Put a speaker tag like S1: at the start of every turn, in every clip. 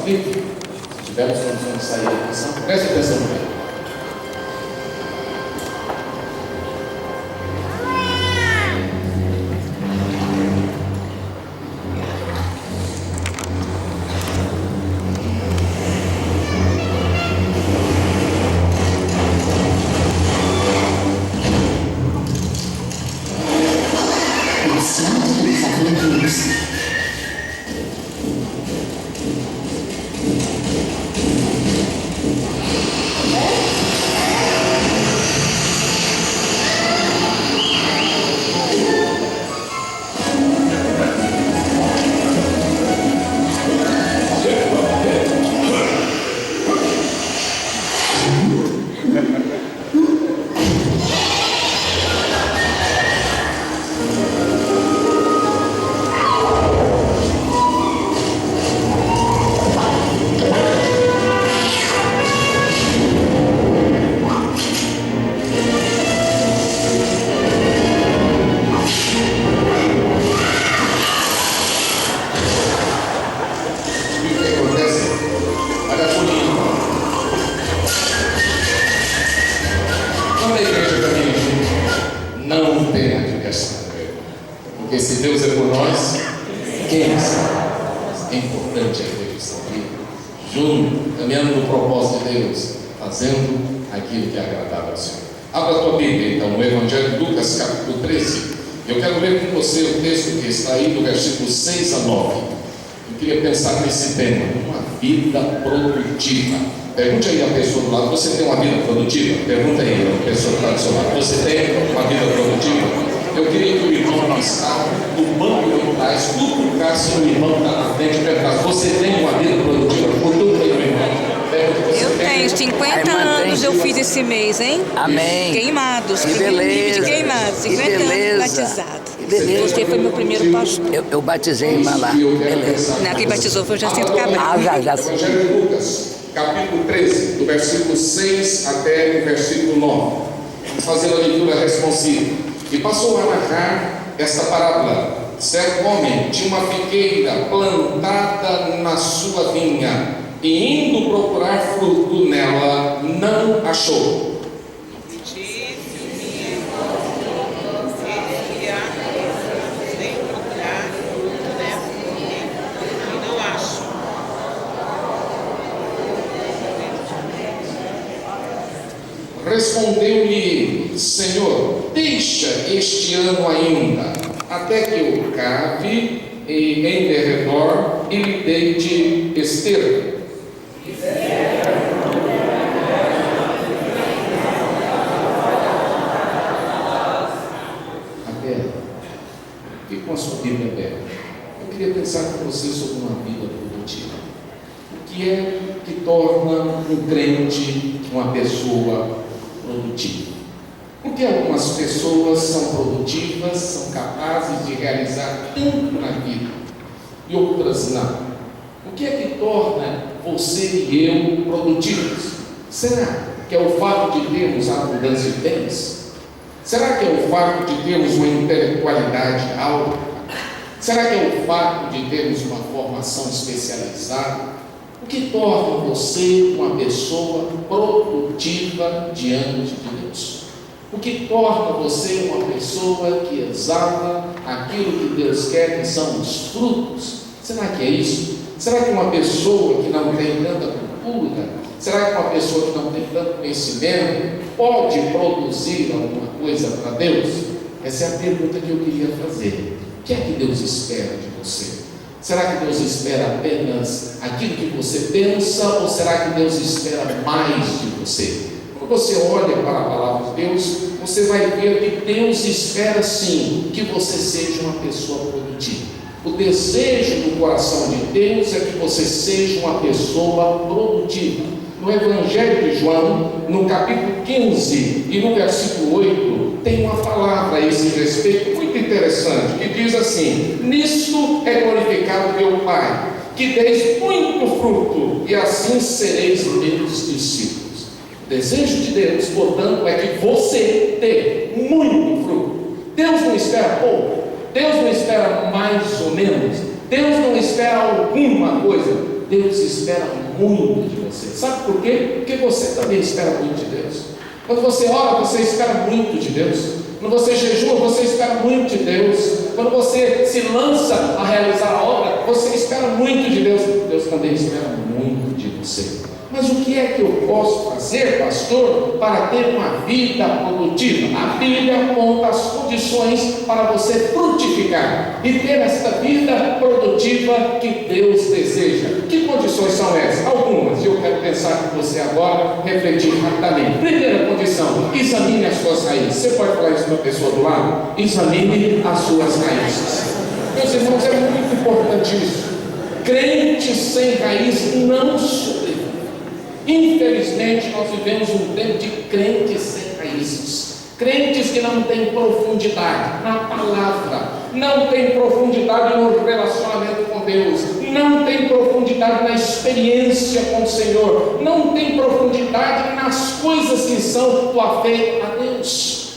S1: aflito, se tivermos condições de sair da aflição, preste atenção no bem. Porque se Deus é por nós, quem está? É importante a igreja estar aqui, junto, caminhando no propósito de Deus, fazendo aquilo que é agradável ao Senhor. Abra a tua Bíblia, então, no Evangelho de Lucas, capítulo 13. Eu quero ler com você o texto que está aí, do versículo 6 a 9. Eu queria pensar nesse tema, uma vida produtiva. Pergunte aí a pessoa do lado, você tem uma vida produtiva? Pergunta aí a pessoa que está do seu lado, você tem uma vida produtiva? Eu queria que o irmão que está no banco de trás, cutucasse o irmão que está na frente e perguntasse: você tem uma vida produtiva? Cutuca aí, meu irmão.
S2: Eu tenho 50 anos, eu fiz esse mês, hein?
S3: Amém.
S2: Queimados.
S3: Que beleza.
S2: De queimados, 50 anos batizado.
S3: Que beleza.
S2: Você foi meu primeiro pastor.
S3: Eu batizei irmã lá. Beleza.
S2: Não, quem batizou foi o Jacinto Cabral.
S3: Já.
S1: Evangelho de Lucas, capítulo 13, do versículo 6 até o versículo 9. Vamos fazer a leitura responsiva. E passou a narrar esta parábola. Certo homem tinha uma figueira plantada na sua vinha, e indo procurar fruto nela, não achou. Respondeu-lhe: Senhor, deixa este ano ainda, até que eu cave em derredor e lhe deite esterco. Aberta. Fique com a sua Bíblia aberta. Eu queria pensar com você sobre uma vida produtiva. O que é que torna um crente uma pessoa produtiva? Porque algumas pessoas são produtivas, são capazes de realizar tanto na vida e outras não. O que é que torna você e eu produtivos? Será que é o fato de termos abundância de bens? Será que é o fato de termos uma intelectualidade alta? Será que é o fato de termos uma formação especializada? O que torna você uma pessoa produtiva diante de Deus? O que torna você uma pessoa que exala aquilo que Deus quer, que são os frutos? Será que é isso? Será que uma pessoa que não tem tanta cultura, será que uma pessoa que não tem tanto conhecimento pode produzir alguma coisa para Deus? Essa é a pergunta que eu queria fazer. O que é que Deus espera de você? Será que Deus espera apenas aquilo que você pensa, ou será que Deus espera mais de você? Quando você olha para a palavra de Deus, você vai ver que Deus espera sim que você seja uma pessoa produtiva. O desejo do coração de Deus é que você seja uma pessoa produtiva. No Evangelho de João, no capítulo 15 e no versículo 8, tem uma palavra a esse respeito muito interessante, que diz assim: nisto é glorificado meu Pai, que deis muito fruto, e assim sereis meus discípulos. O desejo de Deus, portanto, é que você dê muito fruto. Deus não espera pouco, Deus não espera mais ou menos, Deus não espera alguma coisa, Deus espera muito de você. Sabe por quê? Porque você também espera muito de Deus. Quando você ora, você espera muito de Deus. Quando você jejua, você espera muito de Deus. Quando você se lança a realizar a obra, você espera muito de Deus. Deus também espera muito de você. Mas o que é que eu posso fazer, pastor, para ter uma vida produtiva? A Bíblia aponta as condições para você frutificar e ter esta vida produtiva que Deus deseja. Que condições são essas? Algumas. Eu quero pensar com você agora, refletir rapidamente. Primeira condição: examine as suas raízes. Você pode falar isso para a pessoa do lado? Examine as suas raízes. Meus irmãos, é muito importante isso. Crente sem raiz não sobrevive. Infelizmente, nós vivemos um tempo de crentes sem raízes, crentes que não têm profundidade na palavra, não têm profundidade no relacionamento com Deus, não têm profundidade na experiência com o Senhor, não têm profundidade nas coisas que são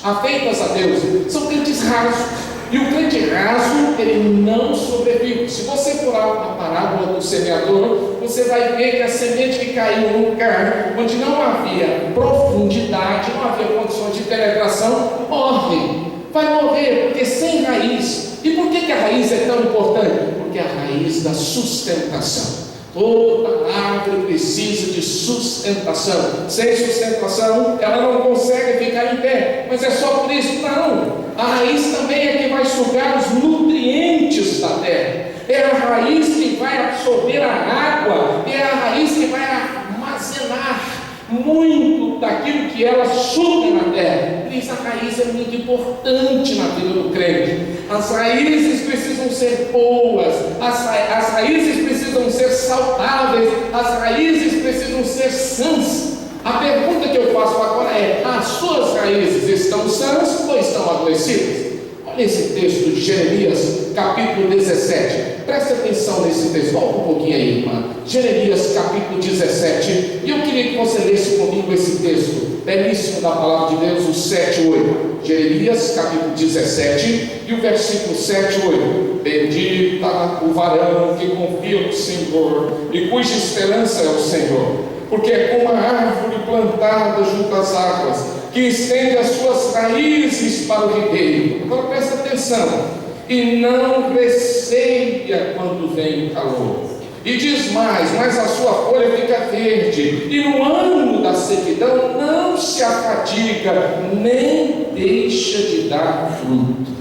S1: afeitas a Deus. São crentes rasos. E o crente raso, ele não sobrevive. Se você for a parábola do semeador, você vai ver que a semente que caiu num lugar onde não havia profundidade, não havia condições de penetração, morre. Vai morrer, porque sem raiz. E por que a raiz é tão importante? Porque é a raiz da sustentação. Toda árvore precisa de sustentação. Sem sustentação, ela não consegue ficar em pé. Mas é só por isso? Não. A raiz também é que vai sugar os nutrientes da terra. É a raiz que vai absorver a água. É a raiz que vai armazenar muito daquilo que ela suga na terra. Por isso a raiz é muito importante na vida do crente. As raízes precisam ser boas, as raízes precisam ser saudáveis, as raízes precisam ser sãs. A pergunta que eu faço agora é: as suas raízes estão sãs ou estão adoecidas? Olha esse texto de Jeremias, capítulo 17. Preste atenção nesse texto. Volta um pouquinho aí, irmã. Jeremias, capítulo 17. E eu queria que você lesse comigo esse texto belíssimo da palavra de Deus, o 7 e 8. Jeremias, capítulo 17, e o versículo 7 e 8. Bendita o varão que confia no Senhor e cuja esperança é o Senhor, porque é como a árvore plantada junto às águas, que estende as suas raízes para o ribeiro. Agora presta atenção. E não receia quando vem o calor. E diz mais: mas a sua folha fica verde, e no ano da sequidão não se afadiga, nem deixa de dar fruto.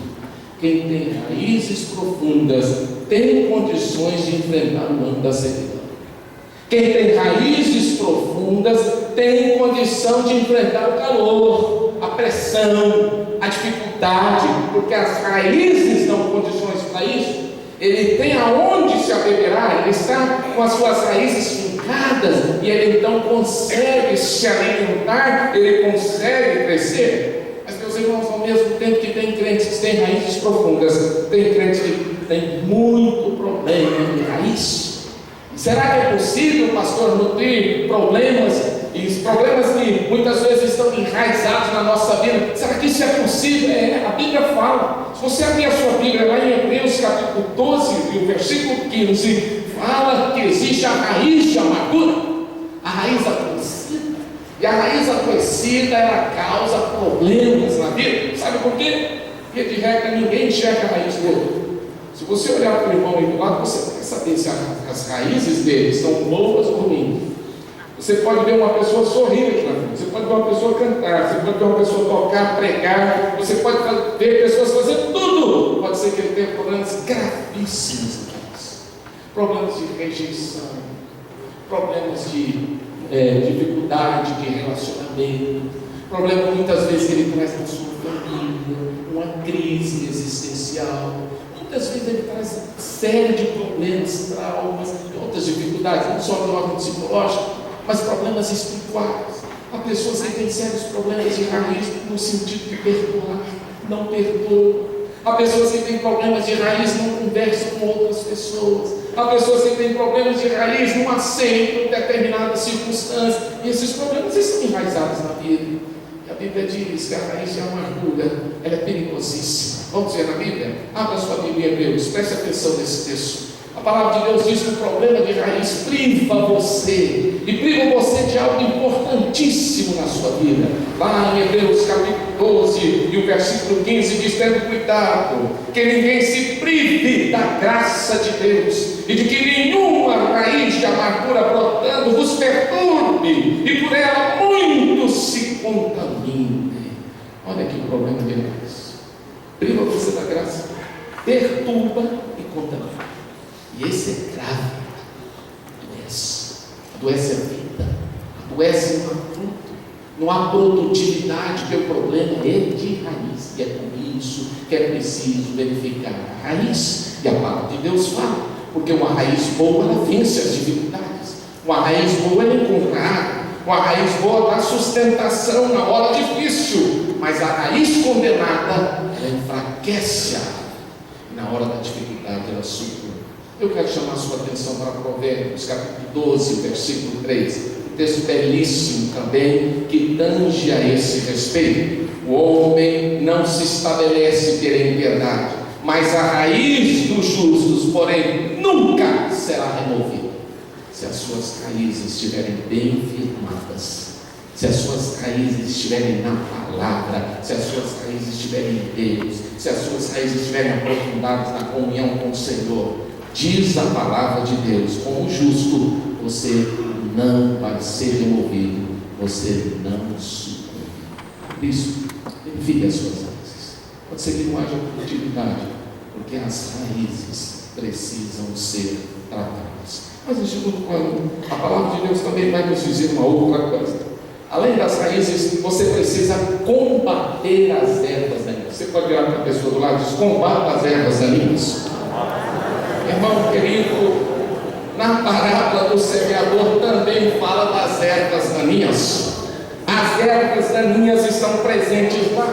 S1: Quem tem raízes profundas tem condições de enfrentar o ano da sequidão. Quem tem raízes profundas tem condição de enfrentar o calor, a pressão, a dificuldade, porque as raízes dão condições para isso. Ele tem aonde se abeberar, ele está com as suas raízes fincadas, e ele então consegue se alimentar, ele consegue crescer. Mas, meus irmãos, ao mesmo tempo que tem crentes que têm raízes profundas, tem crentes que têm muito problema de raiz. Será que é possível, pastor, nutrir problemas, e os problemas que muitas vezes estão enraizados na nossa vida? Será que isso é possível? A Bíblia fala. Se você abrir a sua Bíblia lá em Hebreus capítulo 12, e o versículo 15, fala que existe a raiz de amargura, a raiz adoecida. E a raiz adoecida, ela causa problemas na vida. Sabe por quê? Porque de regra ninguém enxerga a raiz do outro. Se você olhar para o irmão aí do lado, você vai saber se as raízes dele estão boas ou ruins. Você pode ver uma pessoa sorrir aqui na frente, você pode ver uma pessoa cantar, você pode ver uma pessoa tocar, pregar, você pode ver pessoas fazendo tudo. Pode ser que ele tenha problemas gravíssimos aqui. Problemas de rejeição, problemas de dificuldade de relacionamento, problema muitas vezes que ele traz na sua família, uma crise existencial. Muitas vezes ele traz uma série de problemas, traumas, outras dificuldades, não só no âmbito psicológico, mas problemas espirituais. Há pessoas que têm sérios problemas de raiz no sentido de perdoar, não perdoam. Há pessoas que têm problemas de raiz, não conversam com outras pessoas. Há pessoas que têm problemas de raiz, não aceitam determinadas circunstâncias. E esses problemas estão enraizados na vida. E a Bíblia diz que a raiz de amargura, ela é perigosíssima. Vamos ver na Bíblia? Abra sua Bíblia em Hebreus, preste atenção nesse texto. A palavra de Deus diz que o problema de raiz priva você, e priva você de algo importantíssimo na sua vida. Lá em Hebreus capítulo 12 e o versículo 15 diz: tendo cuidado que ninguém se prive da graça de Deus, e de que nenhuma raiz de amargura brotando vos perturbe, e por ela muitos se contaminem. Olha que problema de raiz. Priva você da graça, perturba e contamina. E esse é grave. Adoece a vida, adoece no fruto, não há produtividade, porque o problema é de raiz, e é por isso que é preciso verificar a raiz. E a palavra de Deus fala, porque uma raiz boa, ela vence as dificuldades, uma raiz boa, ela encontra água, uma raiz boa dá sustentação na hora difícil, mas a raiz condenada, ela enfraquece a árvore, e na hora da dificuldade ela sucumbe. Eu quero chamar a sua atenção para Provérbios capítulo 12, versículo 3, um texto belíssimo também, que tange a esse respeito. O homem não se estabelece pela impiedade, mas a raiz dos justos, porém, nunca será removida, se as suas raízes estiverem bem firmadas, se as suas raízes estiverem na palavra, se as suas raízes estiverem em Deus, se as suas raízes estiverem aprofundadas na comunhão com o Senhor. Diz a palavra de Deus: como justo, você não vai ser removido, você não sucumbe. Por isso, verifique as suas raízes. Pode ser que não haja produtividade, porque as raízes precisam ser tratadas. Mas em segundo plano, a palavra de Deus também vai nos dizer uma outra coisa. Além das raízes, você precisa combater as ervas daninhas. Você pode virar para a pessoa do lado e dizer: combata as ervas daninhas. Irmão querido, na parábola do semeador também fala das ervas daninhas. As ervas daninhas estão presentes lá.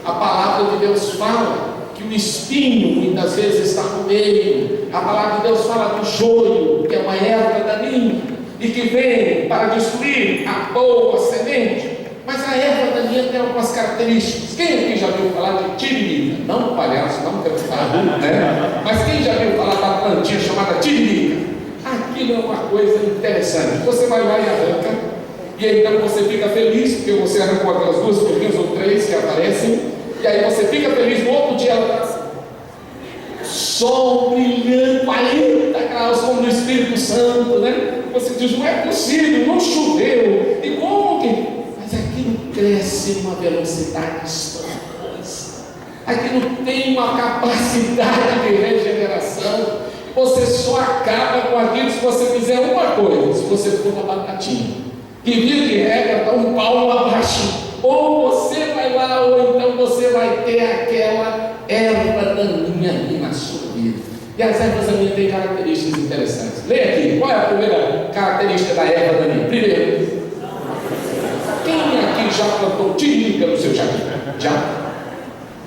S1: A palavra de Deus fala que o espinho muitas vezes está no meio. A palavra de Deus fala do joio, que é uma erva daninha, e que vem para destruir a boa semente. Mas a erva daninha tem algumas características. Quem aqui já viu falar de tiririca? Não palhaço, não cantado, né? Mas quem já viu falar da plantinha chamada tiririca? Aquilo é uma coisa interessante. Você vai lá e arranca, e então você fica feliz, porque você arrancou aquelas duas folhinhas ou três que aparecem, e aí você fica feliz. No outro dia ela está sol brilhando, 40 graus, como no Espírito Santo, né? Você diz: não é possível, não choveu, e como que... Mas aquilo cresce numa velocidade estrondosa, aquilo tem uma capacidade de regeneração. Você só acaba com aquilo se você fizer uma coisa: se você for uma batatinha, que vira de regra está um palmo abaixo, ou você vai lá, ou então você vai ter aquela erva daninha ali na sua vida. E as ervas daninhas têm características interessantes. Leia aqui, qual é a primeira característica da erva daninha? Primeiro, quem aqui já plantou tiririca no seu jardim? Já?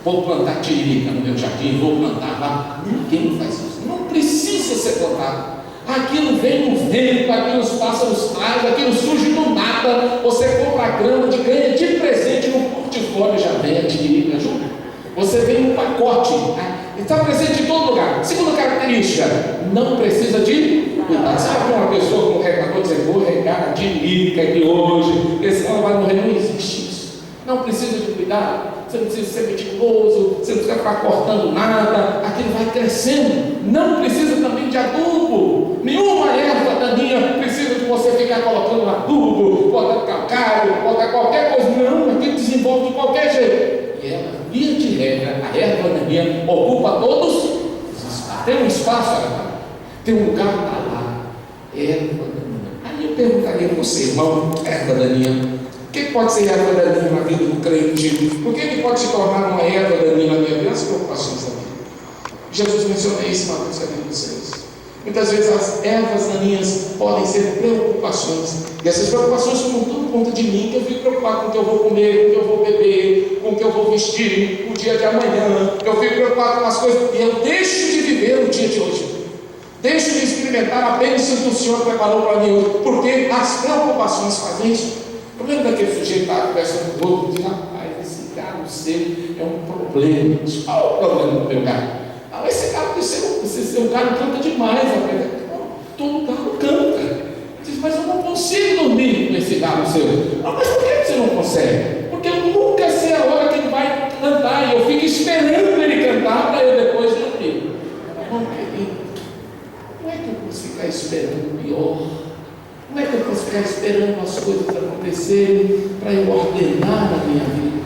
S1: Vou plantar tiririca no meu jardim, vou plantar lá. Ninguém faz isso, não precisa ser plantado. Aquilo vem no vento, aquilo os pássaros trazem, aquilo surge do nada. Você compra a grama, ganha de presente no portfólio, já vem a tiririca junto. Você vem no pacote, está presente em todo lugar. Segunda característica: não precisa de cuidado. Sabe uma pessoa com um regador dizer: vou regar a tiririca de hoje, porque senão ela vai morrer? Não existe isso. Não precisa de cuidado. Você não precisa ser meticuloso, você não precisa ficar cortando nada, aquilo vai crescendo. Não precisa também de adubo. Nenhuma erva daninha precisa de você ficar colocando adubo, botar calcário, botar qualquer coisa. Não, aquilo desenvolve de qualquer jeito. E ela, via de regra, a erva daninha ocupa todos os espaços. Tem um espaço, tem um lugar lá, erva daninha. Aí eu perguntaria para você, irmão, erva daninha, o que pode ser erva daninha na vida do crente? Por que pode se tornar uma erva daninha na minha vida? As preocupações da vida. Jesus menciona isso em Mateus capítulo 6. Muitas vezes as ervas daninhas podem ser preocupações. E essas preocupações tomam tudo conta de mim, que eu fico preocupado com o que eu vou comer, com o que eu vou beber, com o que eu vou vestir, o dia de amanhã. Eu fico preocupado com as coisas e eu deixo de viver o dia de hoje. Deixo de experimentar a bênção que o Senhor preparou para mim hoje, porque as preocupações fazem isso. Eu lembro daquele sujeito que estava conversando com o outro e disse: rapaz, esse carro seu é um problema. Qual é o problema do meu carro? Esse carro do seu, você seu galo canta demais. Todo galo canta. Diz, mas eu não consigo dormir com esse galo seu. Mas por que você não consegue? Porque eu nunca sei a hora que ele vai cantar, e eu fico esperando ele cantar para eu depois dormir. Não, querido, não é que eu posso ficar esperando o pior. Não é que eu posso ficar esperando as coisas acontecerem para eu ordenar a minha vida.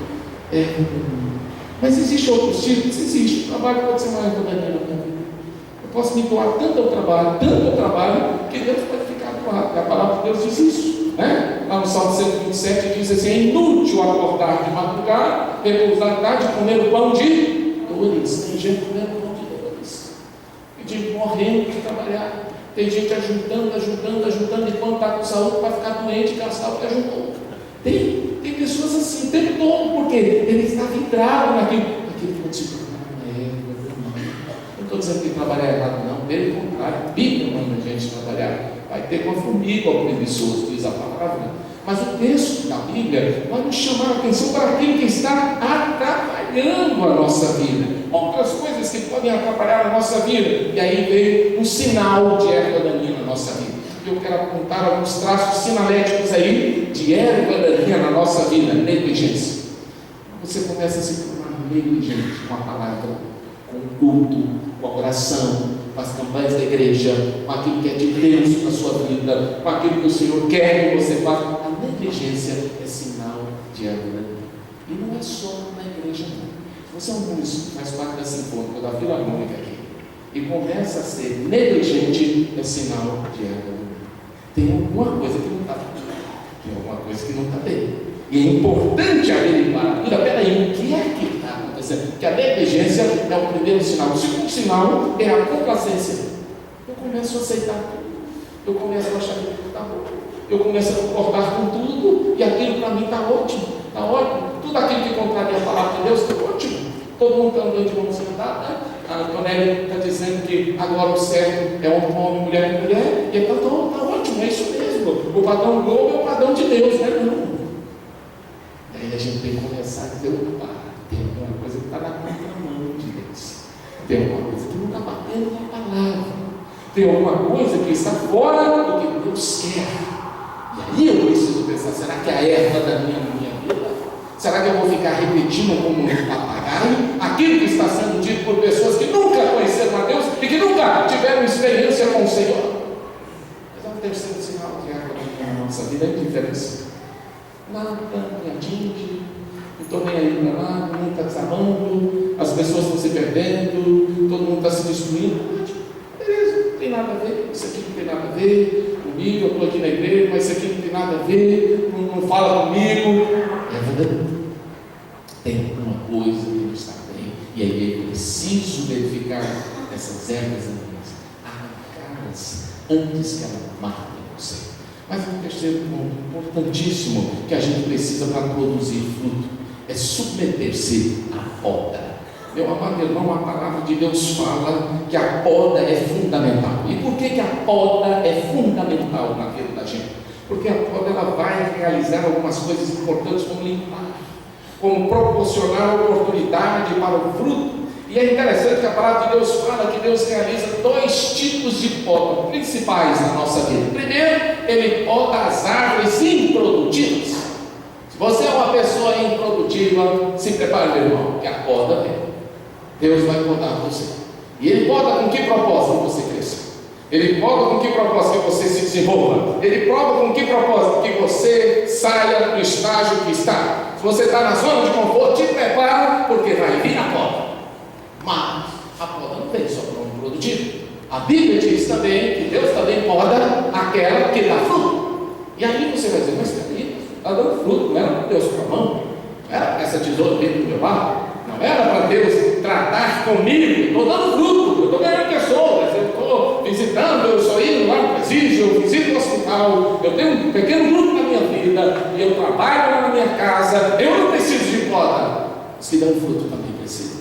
S1: Mas existe outros tipos? Existe. O trabalho pode ser maior que na minha vida. Eu posso me doar tanto ao trabalho, que Deus pode ficar doado. A palavra de Deus diz isso, né? Lá no Salmo 127 diz assim: é inútil acordar de madrugada, repousar tarde, comer o pão de dores. Tem gente comendo pão de dores. Tem gente morrendo de trabalhar. Tem gente ajuntando, e quando está com saúde vai ficar doente, gastar o que ajuntou. Tem pessoas assim o tempo todo, porque ele está vidrado naquilo que pode se tornar uma erva. Não estou dizendo que trabalhar é errado, não, pelo contrário, a Bíblia manda a gente trabalhar. Vai ter uma formiga ao preguiçoso, diz a palavra. Mas o texto da Bíblia vai nos chamar a atenção para aquilo que está atrapalhando a nossa vida. Outras coisas que podem atrapalhar a nossa vida. E aí vem um sinal de erva daninha na nossa vida. Eu quero apontar alguns traços sinaléticos aí de erva daninha na nossa vida. Negligência. Você começa a se tornar negligente com a palavra, com o culto, com a oração, com as campanhas da igreja, com aquilo que é de Deus na sua vida, com aquilo que o Senhor quer que você faça. A negligência é sinal de erva daninha. E não é só na igreja, não. Você é um músico, faz parte da Sinfônica, da Filarmônica aqui, e começa a ser negligente, é sinal de erva daninha. Tem alguma coisa que não está bem. Tem alguma coisa que não está bem. E é importante averiguar. Peraí, o que é que está acontecendo? Porque a negligência é o primeiro sinal. O segundo sinal é a complacência. Eu começo a aceitar tudo. Eu começo a achar que tudo está bom. Eu começo a concordar com tudo. E aquilo para mim está ótimo. Está ótimo. Tudo aquilo que contraria a palavra de Deus está ótimo. Todo mundo está andando de mão sentada, né? A Antonelli está dizendo que agora o certo é homem, mulher e mulher, e está ótimo, é isso mesmo. O padrão Globo é o padrão de Deus, né? Não. Aí a gente tem que começar a dizer: opa, tem alguma coisa que está na contramão de Deus, tem alguma coisa que não está batendo com a palavra, tem alguma coisa que está fora do que Deus quer. E aí eu preciso pensar: será que a erva da minha vida? Será que eu vou ficar repetindo como um papagaio aquilo que está sendo dito por pessoas que nunca conheceram a Deus e que nunca tiveram experiência com o Senhor? Mas é um terceiro sinal de erva na nossa vida, é diferença. Nada me atinge, não estou nem aí para nada, o mundo está desabando, as pessoas estão se perdendo, todo mundo está se destruindo. Beleza, não tem nada a ver, isso aqui não tem nada a ver comigo, eu estou aqui na igreja, mas isso aqui não tem nada a ver, não fala comigo. É verdade. Tem alguma coisa que não está bem, e aí é preciso verificar essas ervas daninhas, arrancá-las antes que elas matem você. Mas um terceiro ponto importantíssimo que a gente precisa para produzir fruto é submeter-se à poda. Meu amado irmão, a palavra de Deus fala que a poda é fundamental. E por que a poda é fundamental na vida da gente? Porque a poda ela vai realizar algumas coisas importantes, como limpar, como proporcionar oportunidade para o fruto. E é interessante que a palavra de Deus fala que Deus realiza 2 tipos de poda principais na nossa vida. Primeiro, Ele poda as árvores improdutivas. Se você é uma pessoa improdutiva, se prepare, meu irmão, que a poda vem. Deus vai podar você. E Ele poda com que propósito você cresça? Ele poda com que propósito que você se desenvolva? Ele poda com que propósito que você saia do estágio que está? Se você está na zona de conforto, te prepara, porque vai vir a poda. Mas a poda não vem só para um produtivo. A Bíblia diz também que Deus também poda aquela que dá fruto. E aí você vai dizer: mas peraí, está dando fruto, não era para Deus com a mão? Não era para essa tesoura dentro do meu lado? Não era para Deus tratar comigo? Estou dando fruto, eu estou ganhando pessoas, eu estou visitando, eu estou indo lá no presídio, eu visito o hospital, eu tenho um pequeno grupo na minha vida, e eu trabalho lá na minha casa, eu não preciso de poda. Os que dão fruto também precisam.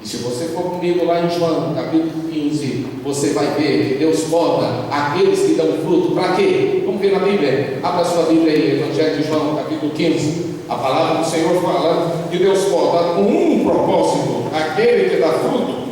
S1: E se você for comigo lá em João, capítulo 15, você vai ver que Deus poda aqueles que dão fruto. Para quê? Vamos ver na Bíblia. Abra sua Bíblia aí, Evangelho de João, capítulo 15. A palavra do Senhor fala que Deus poda com um propósito, aquele que dá fruto.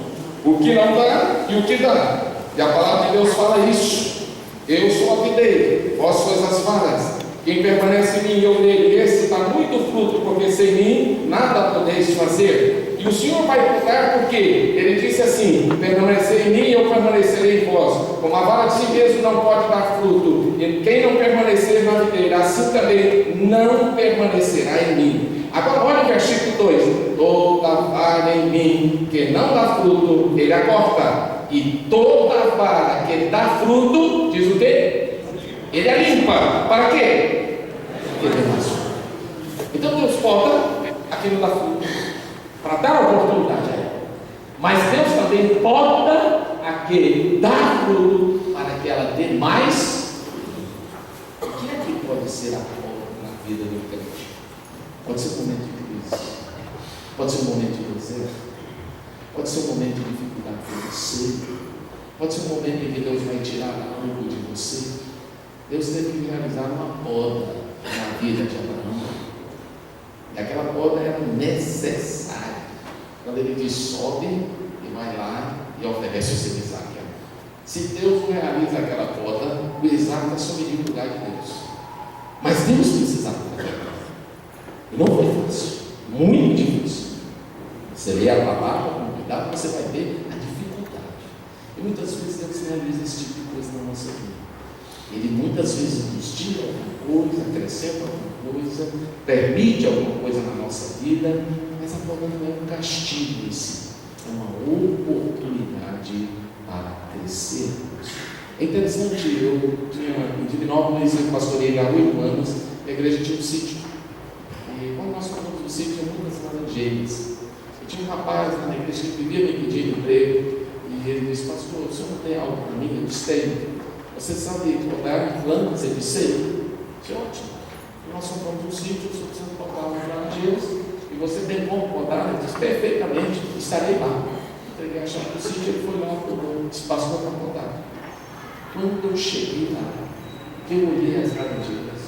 S1: o que não dá e o que dá. E a palavra de Deus fala isso. Eu sou a videira, vós sois as varas. Quem permanece em mim e eu nele, esse dá muito fruto, porque sem mim nada podeis fazer. E o Senhor vai cuidar porque Ele disse assim: permanecer em mim e eu permanecerei em vós. Como a vara de si mesmo não pode dar fruto, e quem não permanecer na videira, assim também não permanecerá em mim. Agora olha o versículo 2: toda vara em mim que não dá fruto, Ele a corta, e toda vara que dá fruto, diz o quê? Ele a limpa. Para quê? Ele é mais fruto. Então Deus corta aquilo que dá fruto, para dar oportunidade a ela. Mas Deus também poda aquele dá fruto, para que ela dê mais. O que é que pode ser a poda na vida do crente? Pode ser um momento de crise, pode ser um momento de deserto, pode ser um momento de dificuldade financeira, pode ser um momento em que Deus vai tirar algo de você. Deus teve que realizar uma poda na vida de Abraão, e aquela poda era necessária. Quando ele diz sobe, e vai lá e oferece o seu Isaac. Se Deus não realiza aquela poda, o Isaac está sob o lugar de Deus. Mas Deus precisava daquela poda. E não foi fácil, muito difícil. Você lê a palavra com cuidado, você vai ver a dificuldade. E muitas vezes Deus realiza esse tipo de coisa na nossa vida. Ele muitas vezes nos tira alguma coisa, acrescenta alguma coisa, permite alguma coisa na nossa vida, mas a poda não é um castigo em si, é uma oportunidade para crescermos. É interessante, eu tinha em Divinópolis, eu pastorei há 8 anos, a igreja tinha um sítio. E quando nós fomos no sítio, tinha muitas laranjeiras. Eu tinha um rapaz na igreja que vivia me pedindo emprego, e ele disse: pastor, o senhor não tem algo para mim? Eu disse: tenho. Você sabe podar plantas? Ele disse: sei. Disse: ótimo. E nós compramos um sítio, só precisamos podar umas laranjeiras, e você tem como podar? Ele disse: perfeitamente, estarei lá. Entreguei a chave do sítio, ele foi lá, tomou espaço para podar. Quando eu cheguei lá, que eu olhei as laranjeiras,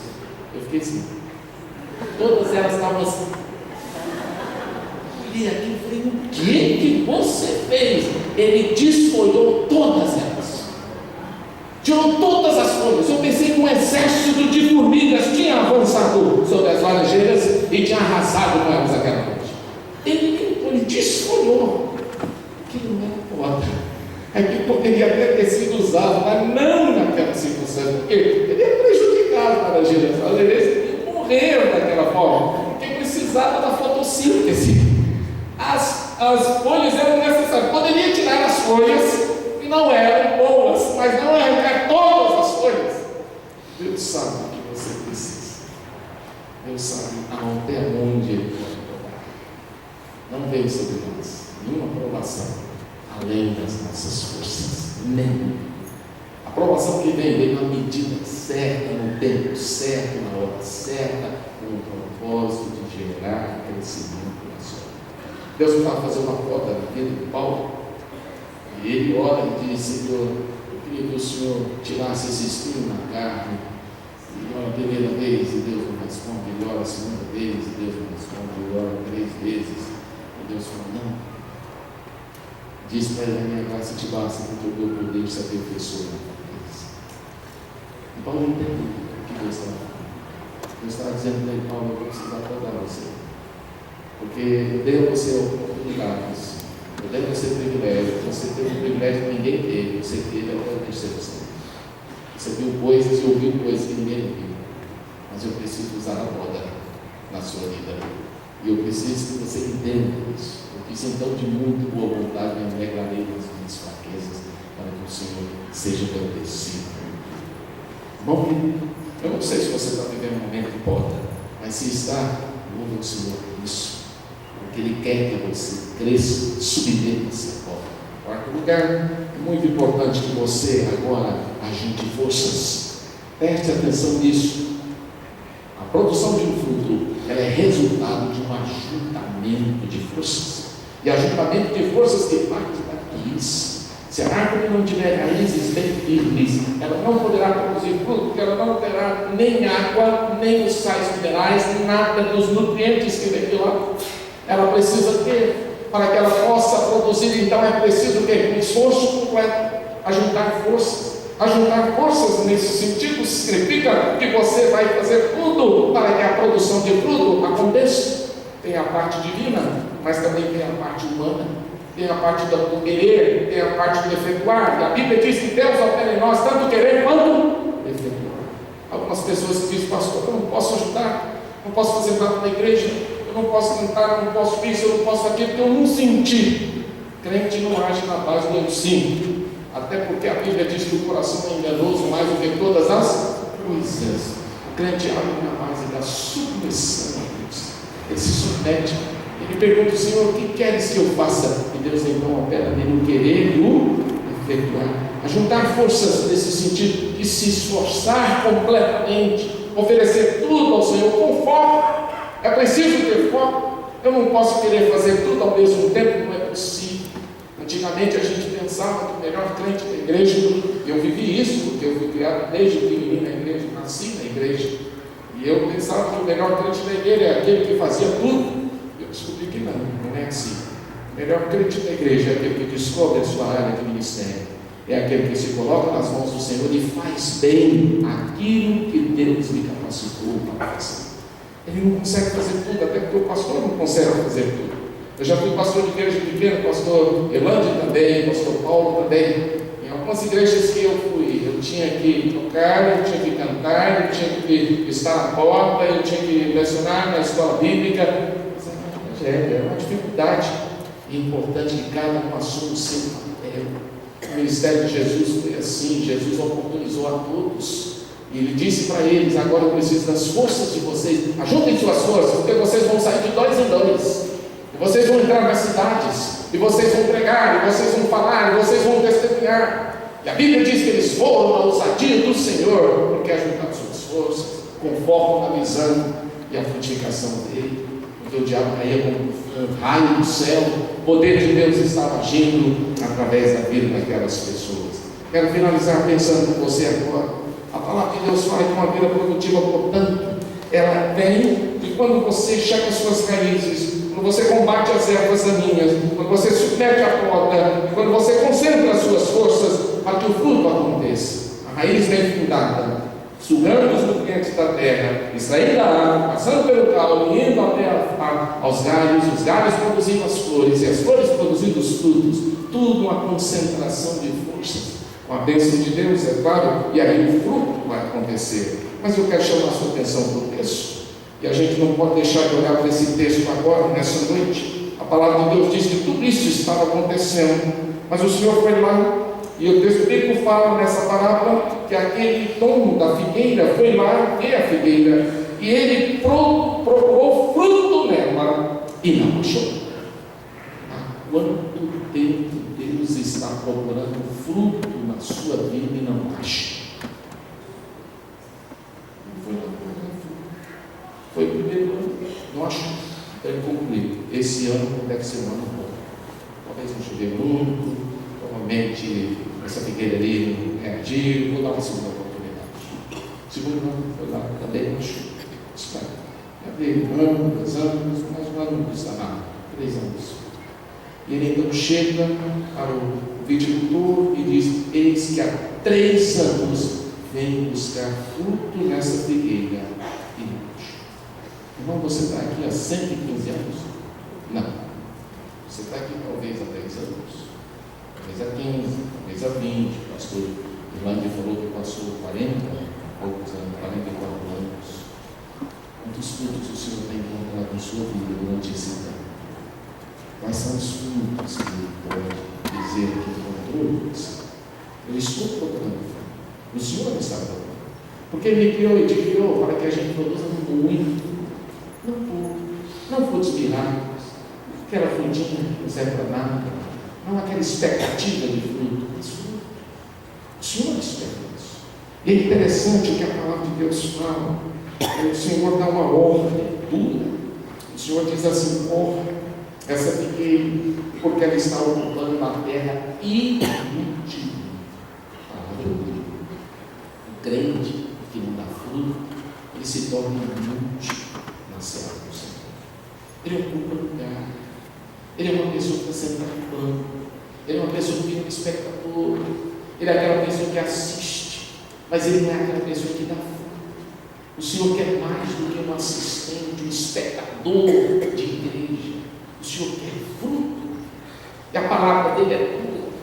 S1: eu fiquei assim, todas elas estavam assim. Olhei aqui e falei: o que você fez? Ele desfolhou todas elas, tirou todas as folhas. Eu pensei que um exército de formigas tinha avançado sobre as laranjeiras e tinha arrasado com elas aquela noite. Ele desfolhou. Aquilo não era poda. Aquilo poderia até ter sido usado, mas não naquela circunstância, porque ele ia prejudicar as laranjeiras. As laranjeiras morreram daquela forma, porque precisava da fotossíntese. As folhas eram necessárias. Poderia tirar as folhas que não eram boas, mas não arrancar todas as folhas. Deus sabe o que você precisa. Deus sabe até onde Ele pode tocar. Não veio sobre nós nenhuma provação além das nossas forças. Nenhuma. A provação que vem na medida certa, no tempo certo, na hora certa, com o propósito de gerar crescimento na sua vida. Deus estava fazendo uma poda na vida de Paulo, e ele ora e diz: Senhor, eu queria que o Senhor tirasse esse espinho na carne. Ele ora a primeira vez e Deus não responde, ele ora a segunda vez e Deus não responde, ele ora 3 vezes e Deus fala: não. Diz para ele: a minha graça te basta, porque o meu poder se aperfeiçoa na fraqueza. E Paulo entendeu o que Deus estava falando. Deus estava dizendo para ele: Paulo, eu vou precisar podar você, porque eu dei a você oportunidades, eu dei a você privilégio. Você teve um privilégio que ninguém teve, você teve até o 3º céu. Você viu coisas e ouviu coisas que ninguém ouviu, mas eu preciso usar a poda na sua vida, e eu preciso que você entenda isso. Isso então de muito boa vontade me alegrarei nas minhas fraquezas, para que o Senhor seja agradecido. Bom, eu não sei se você está vivendo um momento de poda, mas se está, louve o Senhor por isso, porque Ele quer que você cresça, submeta essa poda. Em quarto lugar, é muito importante que você agora ajunte forças. Preste atenção nisso. A produção de um fruto, ela é resultado de um ajuntamento de forças. E ajuntamento de forças que parte da raiz. Se a árvore não tiver raízes bem firmes, ela não poderá produzir fruto, porque ela não terá nem água, nem os sais minerais, nada dos nutrientes que vem de lá. Ela precisa ter para que ela possa produzir. Então é preciso que um esforço completo, ajuntar forças. Ajuntar forças nesse sentido significa que você vai fazer tudo para que a produção de fruto aconteça. Tem a parte divina, mas também tem a parte humana, tem a parte do querer, tem a parte do efetuar. E a Bíblia diz que Deus opera em nós tanto querer quanto efetuar. Algumas pessoas dizem: pastor, eu não posso ajudar, não posso fazer nada na igreja, eu não posso cantar, eu não posso isso, eu não posso aquilo, porque eu não senti. Crente não age na base do eu sinto. Até porque a Bíblia diz que o coração é enganoso mais do que todas as coisas. O crente age na base da submissão a Deus. Ele se submete. Ele pergunta: Senhor, o que queres que eu faça? E Deus então opera nele o querer e o efetuar. A juntar forças nesse sentido de se esforçar completamente, oferecer tudo ao Senhor com foco. É preciso ter foco. Eu não posso querer fazer tudo ao mesmo tempo, não é possível. Antigamente a gente pensava que o melhor crente da igreja, eu vivi isso, porque eu fui criado desde pequenininho na igreja, nasci na igreja, e eu pensava que o melhor crente da igreja é aquele que fazia tudo. Eu descobri que não é assim. O melhor crente da igreja é aquele que descobre a sua área de ministério, é aquele que se coloca nas mãos do Senhor e faz bem aquilo que Deus lhe capacitou para fazer. Ele não consegue fazer tudo, até porque o pastor não consegue fazer tudo. Eu já fui pastor de igreja pequena, pastor Elande também, pastor Paulo também. Em algumas igrejas que eu fui, eu tinha que tocar, eu tinha que cantar, eu tinha que estar na porta, eu tinha que lecionar na escola bíblica. Mas é uma dificuldade. É importante que cada um assuma o seu papel. O ministério de Jesus foi assim. Jesus oportunizou a todos. E ele disse para eles: agora eu preciso das forças de vocês. Ajuntem suas forças, porque vocês vão sair de 2 em 2. E vocês vão entrar nas cidades, e vocês vão pregar, e vocês vão falar, e vocês vão testemunhar. E a Bíblia diz que eles foram na ousadia do Senhor, porque ajudaram suas forças, com foco na visão e a frutificação dele. Porque o diabo caía como um raio do céu, o poder de Deus estava agindo através da vida daquelas pessoas. Quero finalizar pensando com você agora. A palavra de Deus fala de uma vida produtiva, portanto, ela vem de quando você checa as suas raízes, quando você combate as ervas daninhas, quando você submete a poda, quando você concentra as suas forças para que o fruto aconteça. A raiz bem fundada, sugando os nutrientes da terra, extraindo a água, passando pelo caule, indo até aos galhos, os galhos produzindo as flores, e as flores produzindo os frutos, tudo uma concentração de forças. Com a bênção de Deus, é claro, e aí o fruto vai acontecer. Mas eu quero chamar a sua atenção para o texto. E a gente não pode deixar de olhar para esse texto agora, nessa noite. A palavra de Deus diz que tudo isso estava acontecendo, mas o Senhor foi lá, e o texto bíblico fala nessa parábola que aquele dono da figueira foi lá ver a figueira, e ele procurou fruto nela, e não achou. Há quanto tempo Deus está procurando fruto na sua vida e não acha? Foi o primeiro ano, não acho. Ele concluiu: esse ano deve ser um ano bom. Talvez não chover muito, provavelmente essa figueira ali não reagiu, vou dar uma segunda oportunidade. Segundo ano foi lá, também não achou. Espera, já veio 1 ano, 2 anos, mas um ano não custa nada, 3 anos. E ele então chega para o viticultor e diz: eis que há 3 anos vem buscar fruto nessa figueira. Irmão, você está aqui há 115 anos? Não. Você está aqui talvez há 10 anos, talvez há 15, talvez há 20. O pastor Irlande falou que passou 40 poucos anos, 44 anos. Quantos frutos o Senhor tem encontrado em sua vida durante esse tempo? Quais são os frutos que ele pode dizer que encontrou? Eu estou procurando. O Senhor está procurando. Porque Ele me criou e te criou para que a gente produza muito. Não frutos milagres, aquela frutinha que não serve para nada, não aquela expectativa de fruto, mas fruto. O Senhor espera isso. E é interessante o que a palavra de Deus fala. O Senhor dá uma ordem dura. O Senhor diz assim: corra essa figueira, porque ela está ocupando a terra inútil. Palavra dura. O crente que não dá fruto, ele se torna inútil na seara do Senhor. Ele ocupa lugar. Ele é uma pessoa que está sentado no banco. Ele é uma pessoa que fica um espectador. Ele é aquela pessoa que assiste, mas ele não é aquela pessoa que dá fruto. O Senhor quer mais do que um assistente, um espectador de igreja. O Senhor quer fruto. E a palavra dele é tudo.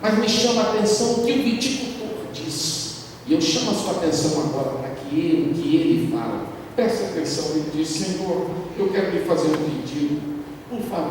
S1: Mas me chama a atenção o que o viticultor diz. E eu chamo a sua atenção agora para que ele fala. Presta atenção, ele diz: Senhor, eu quero lhe fazer um pedido. Por favor,